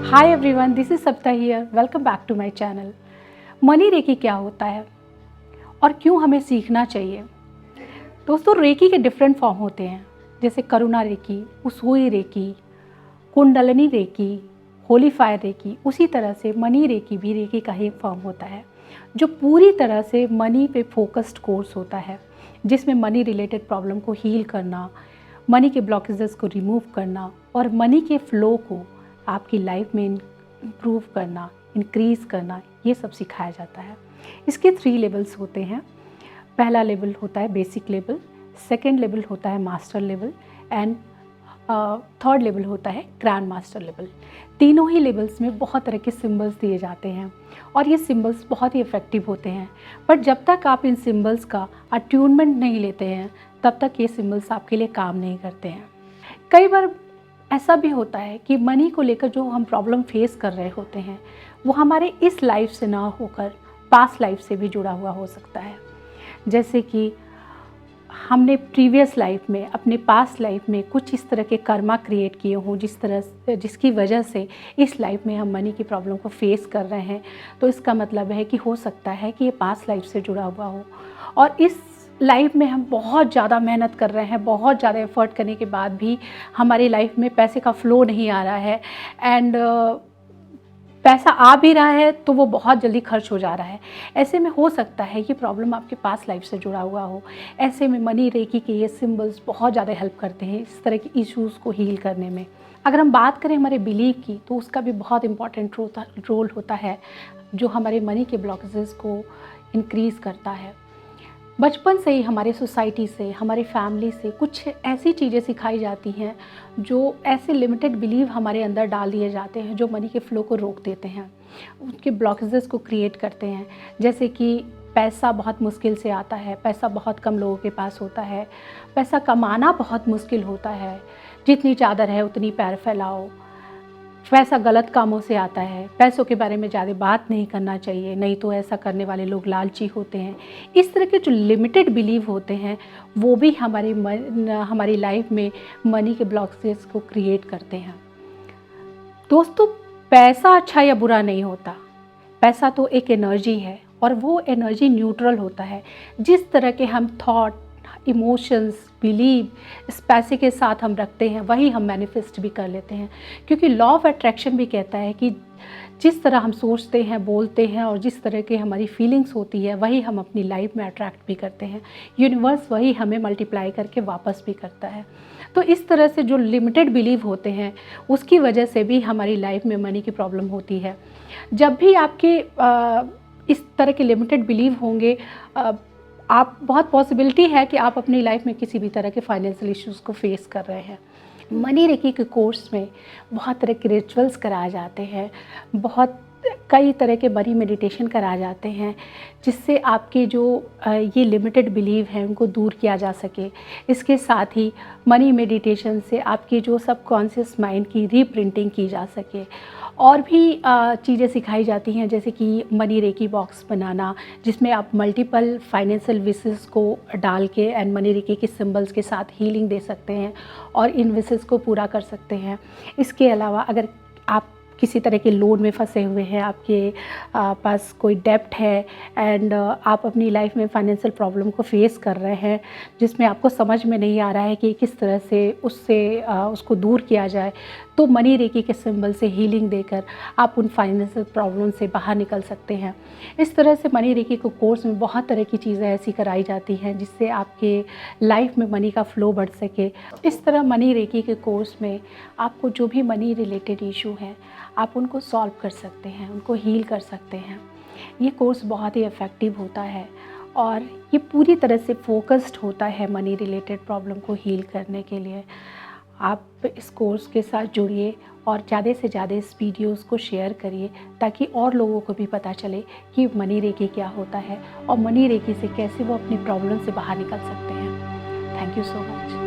Hi everyone, this is Sapta here. Welcome back to my channel. Money reiki क्या होता है और क्यों हमें सीखना चाहिए? दोस्तों, रेकी के डिफरेंट फॉर्म होते हैं, जैसे Karuna Reiki, Usui Reiki, Kundalini Reiki, holy fire Reiki. उसी तरह से मनी रेकी भी रेकी का ही फॉर्म होता है, जो पूरी तरह से मनी पे फोकस्ड कोर्स होता है, जिसमें मनी रिलेटेड प्रॉब्लम को हील करना, मनी के ब्लॉकेजेस को रिमूव करना और मनी के फ्लो को आपकी लाइफ में इम्प्रूव करना, इंक्रीज़ करना, ये सब सिखाया जाता है। इसके 3 लेवल्स होते हैं। पहला लेवल होता है बेसिक लेवल, सेकेंड लेवल होता है master level and third level होता है ग्रैंड मास्टर लेवल। तीनों ही लेवल्स में बहुत तरह के सिंबल्स दिए जाते हैं और ये सिंबल्स बहुत ही इफ़ेक्टिव होते हैं। बट जब तक आप इन सिंबल्स का अट्यूनमेंट नहीं लेते हैं, तब तक ये सिंबल्स आपके लिए काम नहीं करते हैं। कई बार ऐसा भी होता है कि मनी को लेकर जो हम प्रॉब्लम फेस कर रहे होते हैं, वो हमारे इस लाइफ से ना होकर पास्ट लाइफ से भी जुड़ा हुआ हो सकता है। जैसे कि हमने प्रीवियस लाइफ में, अपने पास्ट लाइफ में कुछ इस तरह के कर्मा क्रिएट किए हों, जिसकी वजह से इस लाइफ में हम मनी की प्रॉब्लम को फेस कर रहे हैं। तो इसका मतलब है कि हो सकता है कि ये पास्ट लाइफ से जुड़ा हुआ हो और इस लाइफ में हम बहुत ज़्यादा मेहनत कर रहे हैं, बहुत ज़्यादा एफर्ट करने के बाद भी हमारी लाइफ में पैसे का फ़्लो नहीं आ रहा है एंड पैसा आ भी रहा है तो वो बहुत जल्दी खर्च हो जा रहा है। ऐसे में हो सकता है ये प्रॉब्लम आपके पास लाइफ से जुड़ा हुआ हो। ऐसे में मनी रेकी के ये सिंबल्स बहुत ज़्यादा हेल्प करते हैं इस तरह के इश्यूज़ को हील करने में। अगर हम बात करें हमारे बिलीव की, तो उसका भी बहुत इंपॉर्टेंट रोल होता है, जो हमारे मनी के ब्लॉकेजेस को इंक्रीज़ करता है। बचपन से ही हमारे सोसाइटी से, हमारे फैमिली से कुछ ऐसी चीज़ें सिखाई जाती हैं, जो ऐसे लिमिटेड बिलीव हमारे अंदर डाल दिए जाते हैं, जो मनी के फ़्लो को रोक देते हैं, उनके ब्लॉकेजेस को क्रिएट करते हैं। जैसे कि पैसा बहुत मुश्किल से आता है, पैसा बहुत कम लोगों के पास होता है, पैसा कमाना बहुत मुश्किल होता है, जितनी चादर है उतनी पैर फैलाओ, पैसा गलत कामों से आता है, पैसों के बारे में ज़्यादा बात नहीं करना चाहिए, नहीं तो ऐसा करने वाले लोग लालची होते हैं। इस तरह के जो लिमिटेड बिलीव होते हैं, वो भी हमारी लाइफ में मनी के ब्लॉकेजेस को क्रिएट करते हैं। दोस्तों, पैसा अच्छा या बुरा नहीं होता। पैसा तो एक एनर्जी है और वो एनर्जी न्यूट्रल होता है। जिस तरह के हम थॉट, इमोशंस, बिलीव इस पैसे के साथ हम रखते हैं, वही हम मैनिफेस्ट भी कर लेते हैं। क्योंकि लॉ ऑफ अट्रैक्शन भी कहता है कि जिस तरह हम सोचते हैं, बोलते हैं और जिस तरह की हमारी फीलिंग्स होती है, वही हम अपनी लाइफ में अट्रैक्ट भी करते हैं। यूनिवर्स वही हमें मल्टीप्लाई करके वापस भी करता है। तो इस तरह से जो लिमिटेड बिलीव होते हैं, उसकी वजह से भी हमारी लाइफ में मनी की प्रॉब्लम होती है। जब भी आपके इस तरह के लिमिटेड बिलीव होंगे, आप बहुत पॉसिबिलिटी है कि आप अपनी लाइफ में किसी भी तरह के फाइनेंशियल इश्यूज़ को फेस कर रहे हैं। मनी रेकी के कोर्स में बहुत तरह के रिचुअल्स कराए जाते हैं, बहुत कई तरह के मनी मेडिटेशन कराए जाते हैं, जिससे आपके जो ये लिमिटेड बिलीव हैं उनको दूर किया जा सके। इसके साथ ही मनी मेडिटेशन से आपकी जो सबकॉन्शियस माइंड की रीप्रिंटिंग की जा सके। और भी चीज़ें सिखाई जाती हैं, जैसे कि मनी रेकी बॉक्स बनाना, जिसमें आप मल्टीपल फाइनेंशियल विशेस को डाल के एंड मनी रेकी के सिंबल्स के साथ हीलिंग दे सकते हैं और इन विशेस को पूरा कर सकते हैं। इसके अलावा अगर आप किसी तरह के लोन में फंसे हुए हैं, आपके पास कोई डेब्ट है एंड आप अपनी लाइफ में फाइनेंशियल प्रॉब्लम को फेस कर रहे हैं, जिसमें आपको समझ में नहीं आ रहा है कि किस तरह से उसको दूर किया जाए, तो मनी रेकी के सिंबल से हीलिंग देकर आप उन फाइनेंशियल प्रॉब्लम से बाहर निकल सकते हैं। इस तरह से मनी रेकी के कोर्स में बहुत तरह की चीज़ें ऐसी कराई जाती हैं, जिससे आपके लाइफ में मनी का फ़्लो बढ़ सके। इस तरह मनी रेकी के कोर्स में आपको जो भी मनी रिलेटेड इशू हैं, आप उनको सॉल्व कर सकते हैं, उनको हील कर सकते हैं। ये कोर्स बहुत ही इफ़ेक्टिव होता है और ये पूरी तरह से फोकस्ड होता है मनी रिलेटेड प्रॉब्लम को हील करने के लिए। आप इस कोर्स के साथ जुड़िए और ज़्यादा से ज़्यादा इस वीडियोस को शेयर करिए, ताकि और लोगों को भी पता चले कि मनी रेकी क्या होता है और मनी रेकी से कैसे वो अपनी प्रॉब्लम से बाहर निकल सकते हैं। Thank you so much.